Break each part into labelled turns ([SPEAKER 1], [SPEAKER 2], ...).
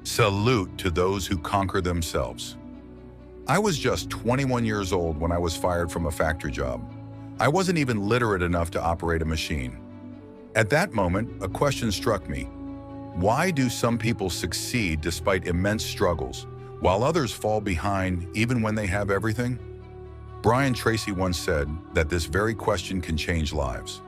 [SPEAKER 1] Salute to those who conquer themselves. I was just 21 years old when I was fired from a factory job. I wasn't even literate enough to operate a machine. At that moment, a question struck me. Why do some people succeed despite immense struggles, while others fall behind even when they have everything? Brian Tracy once said that this very question can change lives.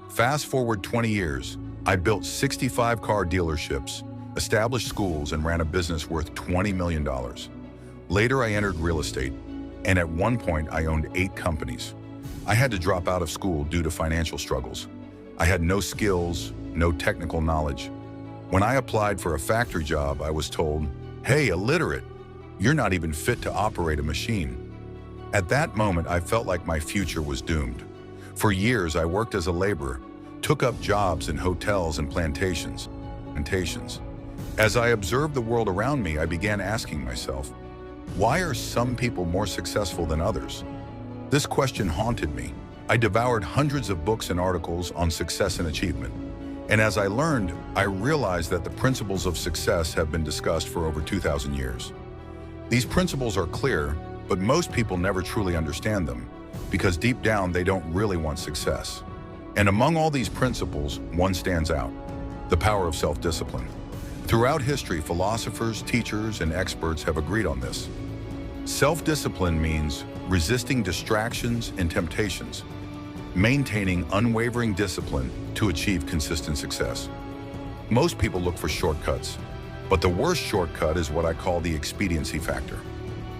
[SPEAKER 1] Fast forward 20 years, I built 65 car dealerships, established schools, and ran a business worth $20 million. Later, I entered real estate, and at one point, I owned 8 companies. I had to drop out of school due to financial struggles. I had no skills, no technical knowledge. When I applied for a factory job, I was told, "Hey, illiterate, you're not even fit to operate a machine." At that moment, I felt like my future was doomed. For years, I worked as a laborer, took up jobs in hotels and plantations. As I observed the world around me, I began asking myself, why are some people more successful than others? This question haunted me. I devoured hundreds of books and articles on success and achievement. And as I learned, I realized that the principles of success have been discussed for over 2,000 years. These principles are clear, but most people never truly understand them, because deep down they don't really want success. And among all these principles, one stands out: the power of self-discipline. Throughout history, philosophers, teachers, and experts have agreed on this. Self-discipline means resisting distractions and temptations, maintaining unwavering discipline to achieve consistent success. Most people look for shortcuts, but the worst shortcut is what I call the expediency factor.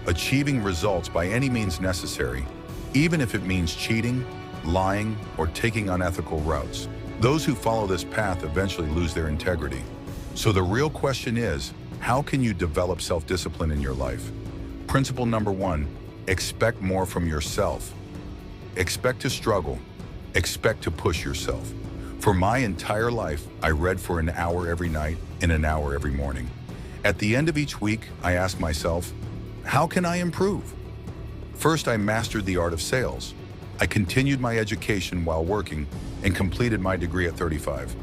[SPEAKER 1] Achieving results by any means necessary, even if it means cheating, lying, or taking unethical routes. Those who follow this path eventually lose their integrity. So the real question is, how can you develop self-discipline in your life? Principle number 1, expect more from yourself. Expect to struggle. Expect to push yourself. For my entire life, I read for an hour every night and an hour every morning. At the end of each week, I ask myself, how can I improve? First, I mastered the art of sales. I continued my education while working and completed my degree at 35.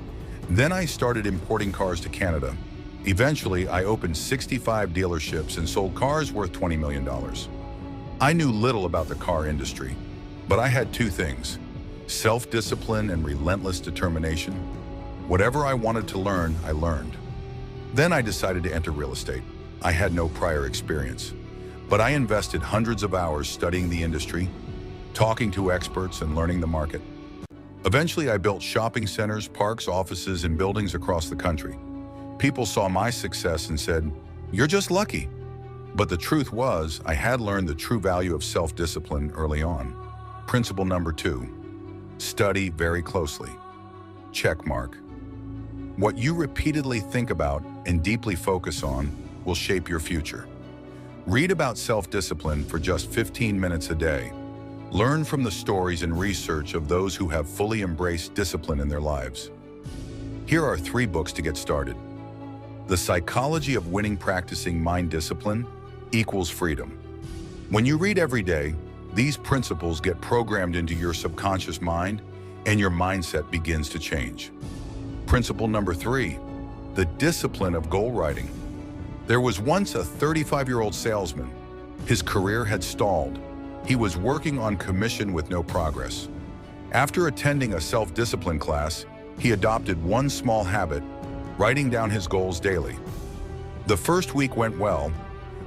[SPEAKER 1] Then I started importing cars to Canada. Eventually, I opened 65 dealerships and sold cars worth $20 million. I knew little about the car industry, but I had 2 things: self-discipline and relentless determination. Whatever I wanted to learn, I learned. Then I decided to enter real estate. I had no prior experience, but I invested hundreds of hours studying the industry, talking to experts, and learning the market. Eventually, I built shopping centers, parks, offices, and buildings across the country. People saw my success and said, "You're just lucky." But the truth was, I had learned the true value of self-discipline early on. Principle number 2, study very closely. Check mark. What you repeatedly think about and deeply focus on will shape your future. Read about self-discipline for just 15 minutes a day. Learn from the stories and research of those who have fully embraced discipline in their lives. Here are 3 books to get started. The Psychology of Winning Practicing Mind Discipline Equals Freedom. When you read every day, these principles get programmed into your subconscious mind and your mindset begins to change. Principle number 3, the discipline of goal writing. There was once a 35-year-old salesman. His career had stalled. He was working on commission with no progress. After attending a self-discipline class, he adopted one small habit: writing down his goals daily. The first week went well,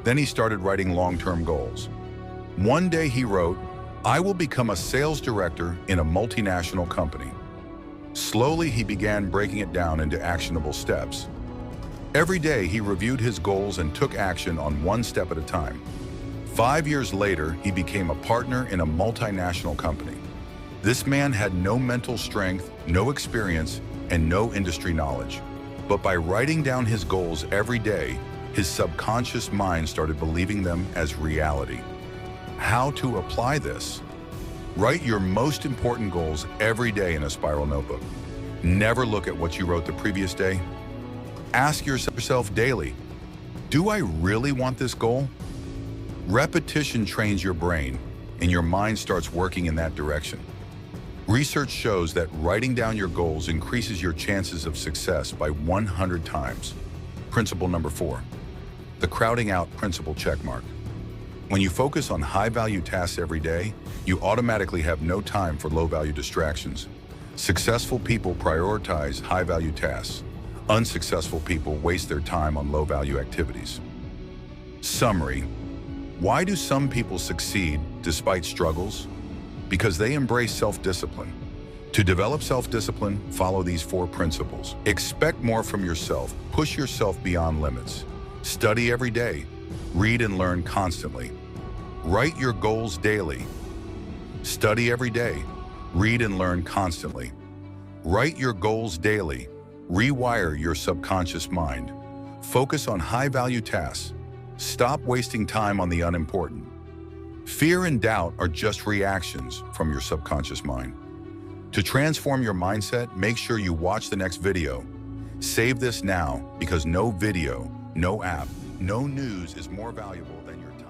[SPEAKER 1] then he started writing long-term goals. One day he wrote, "I will become a sales director in a multinational company." Slowly he began breaking it down into actionable steps. Every day he reviewed his goals and took action on one step at a time. 5 years later, he became a partner in a multinational company. This man had no mental strength, no experience, and no industry knowledge. But by writing down his goals every day, his subconscious mind started believing them as reality. How to apply this? Write your most important goals every day in a spiral notebook. Never look at what you wrote the previous day. Ask yourself daily, do I really want this goal? Repetition trains your brain, and your mind starts working in that direction. Research shows that writing down your goals increases your chances of success by 100 times. Principle number 4, the crowding out principle checkmark. When you focus on high-value tasks every day, you automatically have no time for low-value distractions. Successful people prioritize high-value tasks. Unsuccessful people waste their time on low-value activities. Summary: why do some people succeed despite struggles? Because they embrace self-discipline. To develop self-discipline, follow these 4 principles. Expect more from yourself. Push yourself beyond limits. Study every day. Read and learn constantly. Write your goals daily. Study every day. Read and learn constantly. Write your goals daily. Rewire your subconscious mind. Focus on high-value tasks. Stop wasting time on the unimportant. Fear and doubt are just reactions from your subconscious mind. To transform your mindset, make sure you watch the next video. Save this now, because no video, no app, no news is more valuable than your time.